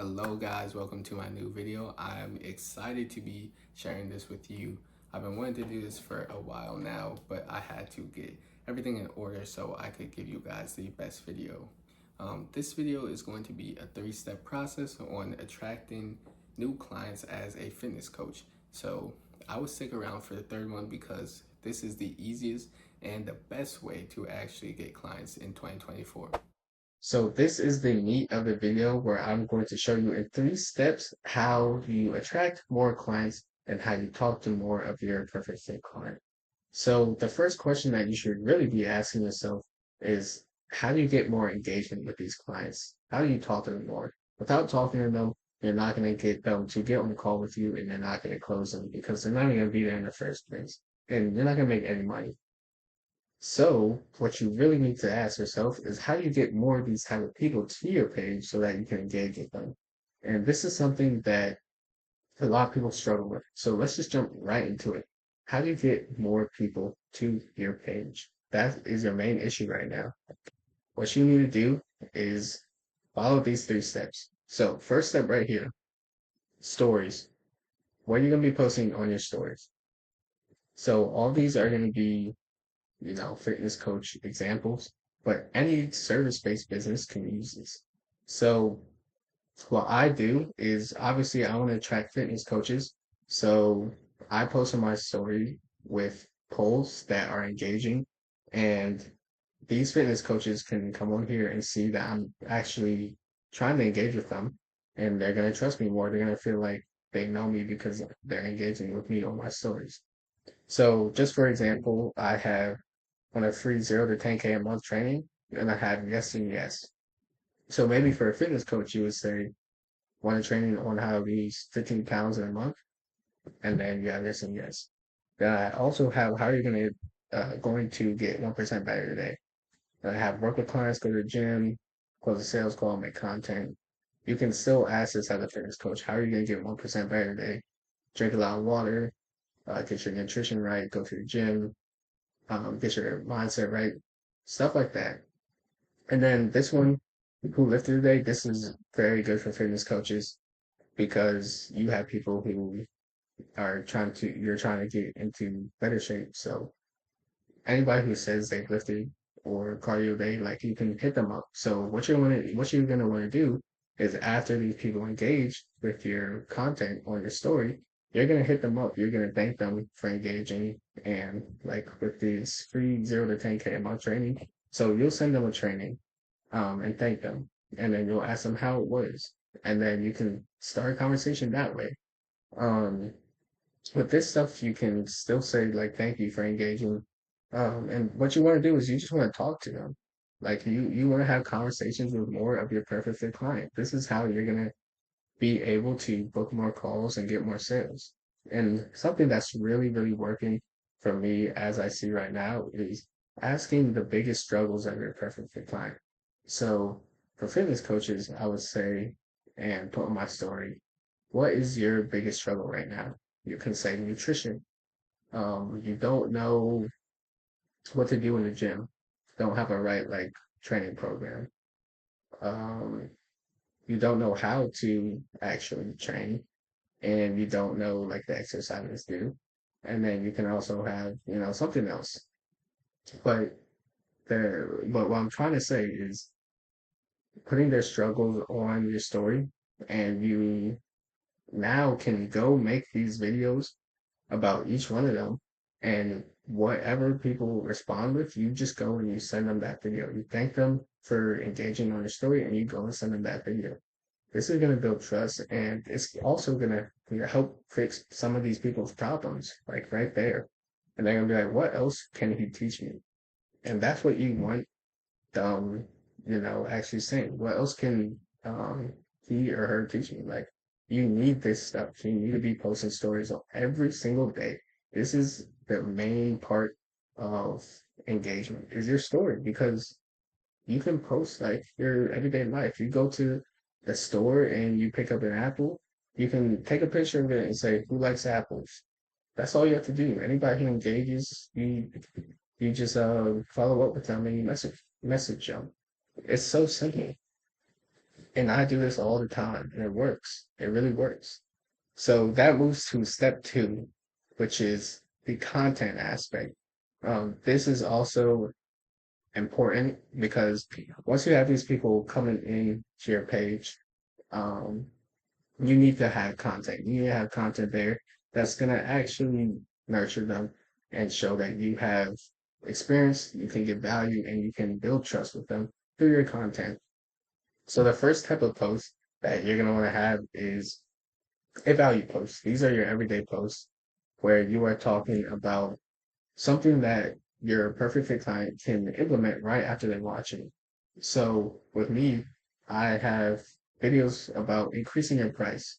Hello guys, welcome to my new video. I'm excited to be sharing this with you. I've been wanting to do this for a while now, but I had to get everything in order so I could give you guys the best video. This video is going to be a 3-step process on attracting new clients as a fitness coach. So I will stick around for the third one because this is the easiest and the best way to actually get clients in 2024. So this is the meat of the video where I'm going to show you in 3 steps how you attract more clients and how you talk to more of your perfect fit client. So the first question that you should really be asking yourself is how do you get more engagement with these clients? How do you talk to them more? Without talking to them, you're not going to get them to get on the call with you and they're not going to close them because they're not even going to be there in the first place. And you're not going to make any money. So what you really need to ask yourself is how do you get more of these type of people to your page so that you can engage with them? And this is something that a lot of people struggle with. So let's just jump right into it. How do you get more people to your page? That is your main issue right now. What you need to do is follow these 3 steps. So first step right here, stories. What are you going to be posting on your stories? So all these are going to be fitness coach examples, but any service-based business can use this. So what I do is obviously I want to attract fitness coaches. So I post on my story with polls that are engaging and these fitness coaches can come on here and see that I'm actually trying to engage with them and they're going to trust me more. They're going to feel like they know me because they're engaging with me on my stories. So just for example, I have on a free 0 to 10K a month training, and I have yes and yes. So maybe for a fitness coach, you would say, want to training on how to lose 15 pounds in a month, and then you have yes and yes. Then I also have how are you going to get 1% better today? Then I have work with clients, go to the gym, close a sales call, make content. You can still ask this as a fitness coach. How are you going to get 1% better today? Drink a lot of water, get your nutrition right, go to the gym, get your mindset right, stuff like that. And then this one, who lifted today, this is very good for fitness coaches because you have people who you're trying to get into better shape. So anybody who says they've lifted or cardio day, like you can hit them up. So what you're gonna want to do is after these people engage with your content on your story, you're gonna hit them up. You're gonna thank them for engaging and like with this free 0 to 10K a month training. So you'll send them a training and thank them. And then you'll ask them how it was. And then you can start a conversation that way. Um, with this stuff, you can still say like, thank you for engaging. And what you want to do is you just want to talk to them. Like you want to have conversations with more of your perfect fit client. This is how you're going to be able to book more calls and get more sales. And something that's really, really working for me as I see right now is asking the biggest struggles of your perfect fit client. So for fitness coaches, I would say, and put on my story, what is your biggest struggle right now? You can say nutrition. You don't know what to do in the gym. Don't have a right like training program. Um, you don't know how to actually train and you don't know like the exercises do. And then you can also have, something else. But but what I'm trying to say is putting their struggles on your story and you now can go make these videos about each one of them and whatever people respond with, you just go and you send them that video. You thank them for engaging on your story and you go and send them that video. This is going to build trust and it's also going to help fix some of these people's problems, like right there. And they're going to be like, what else can he teach me? And that's what you want, um, actually saying. What else can he or her teach me? Like, you need this stuff. You need to be posting stories on every single day. This is the main part of engagement is your story because you can post like your everyday life. You go to the store and you pick up an apple, you can take a picture of it and say, who likes apples? That's all you have to do. Anybody who engages, you just follow up with them and you message them. It's so simple. And I do this all the time, and it works. It really works. So that moves to step two, which is the content aspect. This is also important because once you have these people coming in to your page, um, you need to have content. You need to have content there that's going to actually nurture them and show that you have experience, you can give value, and you can build trust with them through your content. So the first type of post that you're going to want to have is a value post. These are your everyday posts where you are talking about something that your perfect fit client can implement right after they watch it. So with me, I have videos about increasing your price.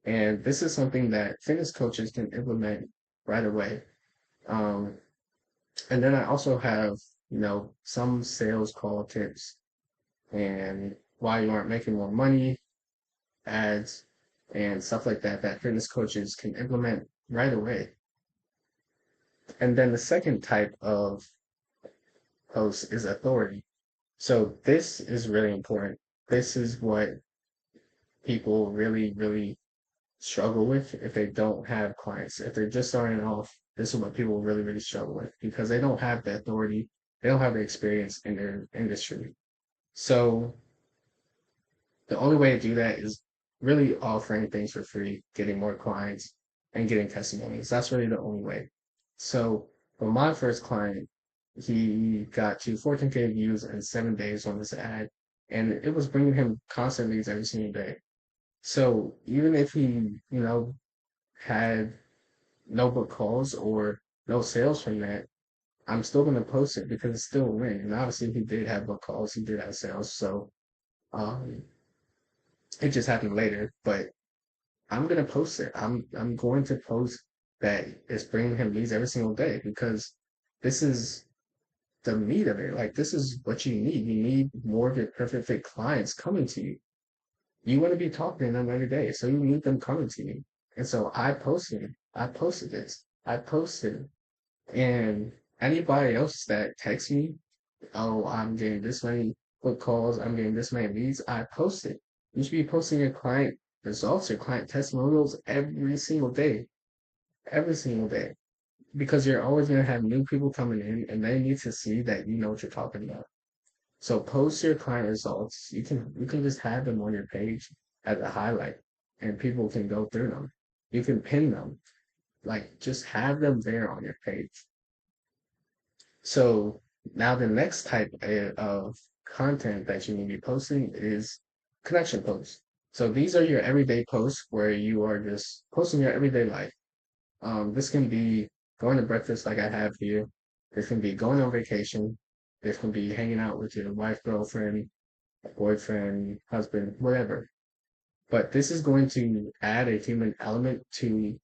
And this is something that fitness coaches can implement right away. Um, and then I also have, some sales call tips and why you aren't making more money, ads, and stuff like that that fitness coaches can implement right away. And then the second type of post is authority. So this is really important. This is what people really, really struggle with if they don't have clients. If they're just starting off, this is what people really, really struggle with because they don't have the authority, they don't have the experience in their industry. So the only way to do that is really offering things for free, getting more clients, and getting testimonials. That's really the only way. So for my first client, he got to 14K views in 7 days on this ad, and it was bringing him constant leads every single day. So even if he, had no book calls or no sales from that, I'm still going to post it because it's still a win. And obviously, he did have book calls, he did have sales, so um, it just happened later. But I'm going to post it. I'm going to post that it's bringing him leads every single day because this is the meat of it. Like this is what you need. You need more of your perfect fit clients coming to you. You want to be talking to them every day, so you need them coming to you. And so I posted this. I posted, and anybody else that texts me, oh, I'm getting this many book calls, I'm getting this many leads, I post it. You should be posting your client results, your client testimonials every single day, because you're always going to have new people coming in, and they need to see that you know what you're talking about. So post your client results. You can just have them on your page as a highlight, and people can go through them. You can pin them, like just have them there on your page. So now the next type of content that you need to be posting is connection posts. So these are your everyday posts where you are just posting your everyday life. This can be going to breakfast like I have here. This can be going on vacation. This can be hanging out with your wife, girlfriend, boyfriend, husband, whatever. But this is going to add a human element to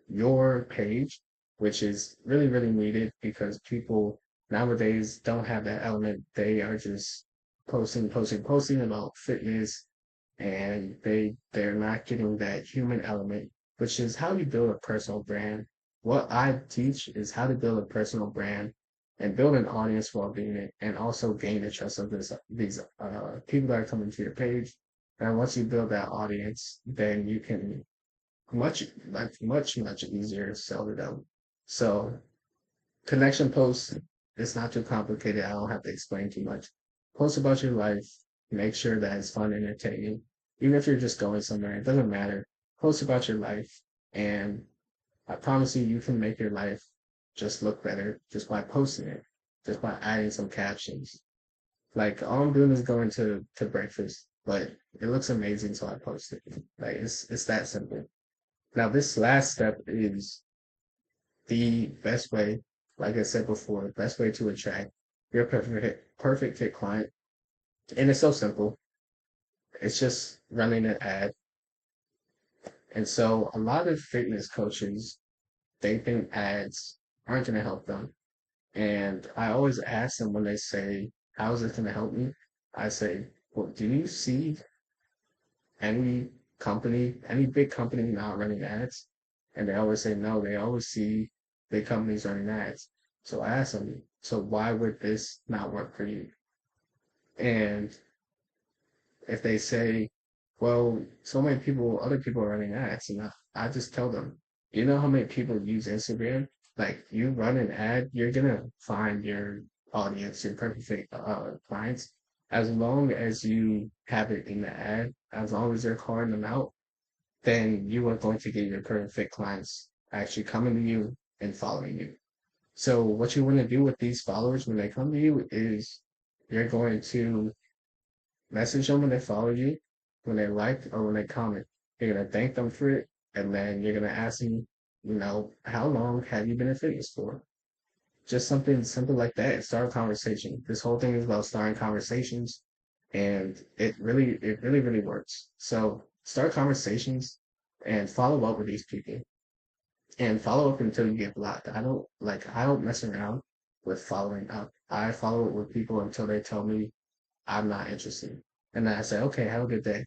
your page, which is really, really needed because people nowadays don't have that element. They are just posting about fitness, and they're not getting that human element, which is how you build a personal brand. What I teach is how to build a personal brand and build an audience while doing it, and also gain the trust of these people that are coming to your page. And once you build that audience, then you can much easier sell to them. So connection posts, it's not too complicated. I don't have to explain too much. Post about your life. Make sure that it's fun and entertaining. Even if you're just going somewhere, it doesn't matter. Post about your life. And I promise you, you can make your life just look better just by posting it, just by adding some captions. Like all I'm doing is going to breakfast, but it looks amazing, so I post it. Like it's that simple. Now this last step is the best way, like I said before, the best way to attract your perfect fit client. And it's so simple. It's just running an ad. And so a lot of fitness coaches, they think ads aren't going to help them. And I always ask them when they say, how is it going to help me? I say, well, do you see any any big company not running ads? And they always say no, they always see big companies running ads. So I ask them, so why would this not work for you? And if they say, Well, so many people, other people are running ads, and I just tell them, you know how many people use Instagram? Like, you run an ad, you're gonna find your audience, your perfect clients, as long as you have it in the ad, as long as you're calling them out, then you are going to get your perfect clients actually coming to you and following you. So what you want to do with these followers when they come to you is you're going to message them when they follow you, when they like or when they comment. You're gonna thank them for it, and then you're gonna ask them, how long have you been in fitness for? Just something simple like that. Start a conversation. This whole thing is about starting conversations, and it really works. So start conversations and follow up with these people, and follow up until you get blocked. I don't mess around with following up. I follow up with people until they tell me I'm not interested. And then I say, okay, have a good day.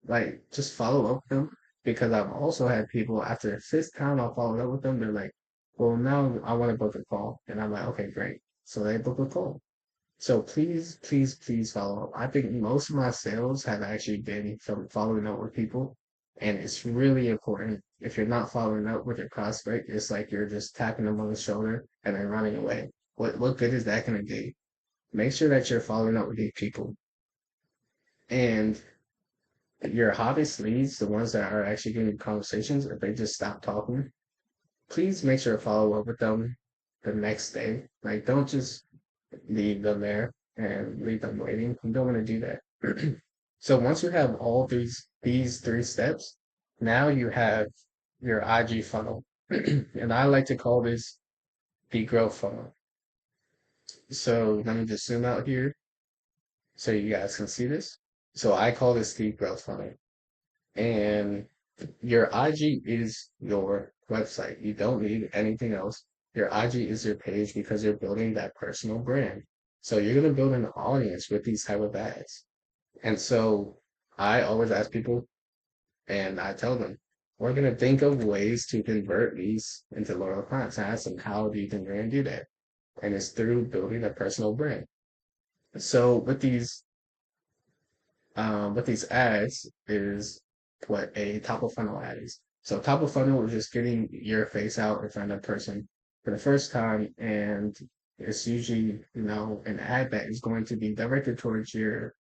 Like, just follow up with them because I've also had people after the fifth time I followed up with them, they're like, well, now I want to book a call. And I'm like, okay, great. So they book a call. So please, please, please follow up. I think most of my sales have actually been from following up with people. And it's really important. If you're not following up with your prospect, it's like you're just tapping them on the shoulder and then running away. What good is that going to do? Make sure that you're following up with these people. And your hottest leads, the ones that are actually getting conversations, if they just stop talking, please make sure to follow up with them the next day. Like, don't just leave them there and leave them waiting. You don't want to do that. So once you have all these three steps, now you have your IG funnel. And I like to call this the growth funnel. So let me just zoom out here so you guys can see this. So I call this the growth funnel. And your IG is your website. You don't need anything else. Your IG is your page because you're building that personal brand. So you're going to build an audience with these type of ads. And so I always ask people and I tell them, we're going to think of ways to convert these into loyal clients. I ask them, how do you think we're going to do that? And it's through building a personal brand. So with these ads is what a top of funnel ad is. So top of funnel is just getting your face out in front of a person for the first time, and it's usually an ad that is going to be directed towards your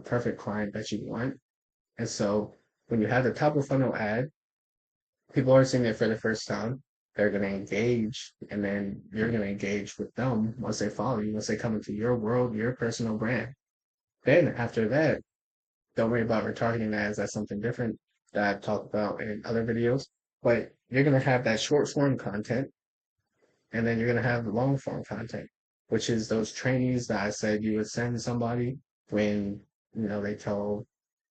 perfect client that you want. And so when you have the top of funnel ad, people are seeing it for the first time. They're going to engage, and then you're going to engage with them once they follow you, once they come into your world, your personal brand. Then after that, don't worry about retargeting ads. That's something different that I've talked about in other videos. But you're going to have that short form content, and then you're going to have the long form content, which is those trainees that I said you would send somebody when they tell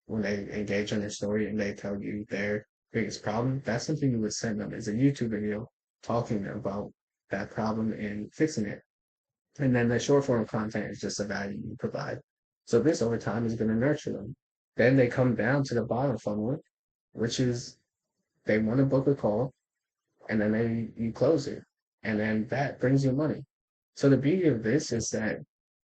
when they engage in their story and they tell you their biggest problem. That's something you would send them is a YouTube video talking about that problem and fixing it. And then the short form content is just the value you provide. So this over time is going to nurture them. Then they come down to the bottom funnel, which is they want to book a call, and then you close it, and then that brings you money. So the beauty of this is that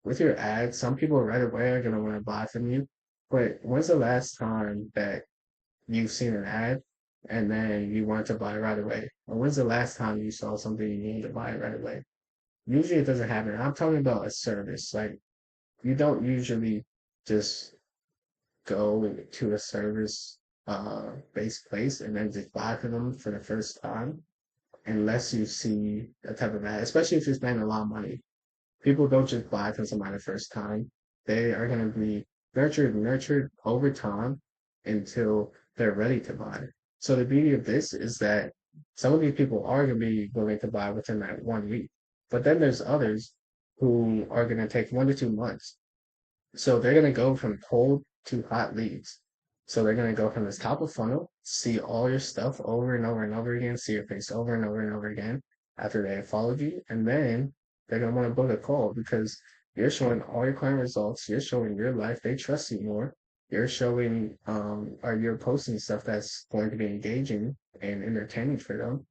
with your ads, some people right away are going to want to buy from you. But when's the last time that you've seen an ad and then you want to buy right away? Or when's the last time you saw something you need to buy right away? Usually it doesn't happen. I'm talking about a service. Like, you don't usually just go to a service based place and then just buy from them for the first time unless you see a type of ad, especially if you're spending a lot of money. People don't just buy from somebody the first time. They are going to be nurtured over time until they're ready to buy. So the beauty of this is that some of these people are going to be willing to buy within that 1 week. But then there's others who are going to take 1 to 2 months. So they're going to go from cold to hot leads. So they're going to go from this top of funnel, see all your stuff over and over and over again, see your face over and over and over again after they have followed you. And then they're going to want to book a call because you're showing all your client results. You're showing your life. They trust you more. You're showing, or you're posting stuff that's going to be engaging and entertaining for them.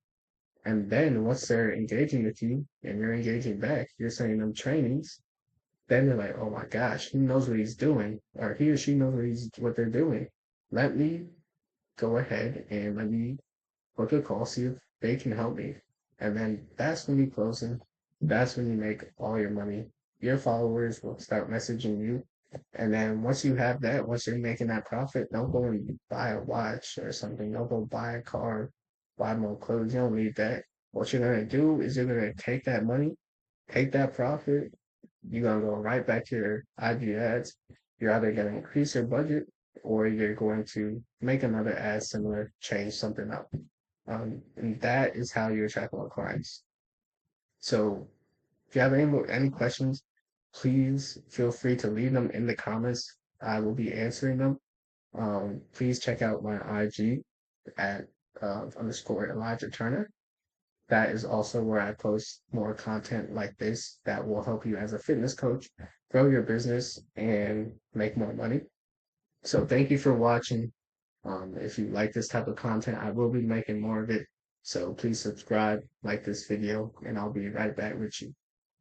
And then once they're engaging with you and you're engaging back, you're sending them trainings, then they're like, oh my gosh, he knows what he's doing, or he or she knows what they're doing. let me go ahead and let me book a call, see if they can help me. And then that's when you close in. That's when you make all your money. Your followers will start messaging you. And then once you have that, once you're making that profit, don't go and buy a watch or something. Don't go buy a car, buy more clothes. You don't need that. What you're going to do is you're going to take that money, take that profit, you're gonna go right back to your IG ads. You're either gonna increase your budget or you're going to make another ad similar, change something up. And that is how you attract more clients. So if you have any questions, please feel free to leave them in the comments. I will be answering them. Please check out my IG at underscore Elijah Turner. That is also where I post more content like this that will help you as a fitness coach grow your business and make more money. So thank you for watching. If you like this type of content, I will be making more of it. So please subscribe, like this video, and I'll be right back with you.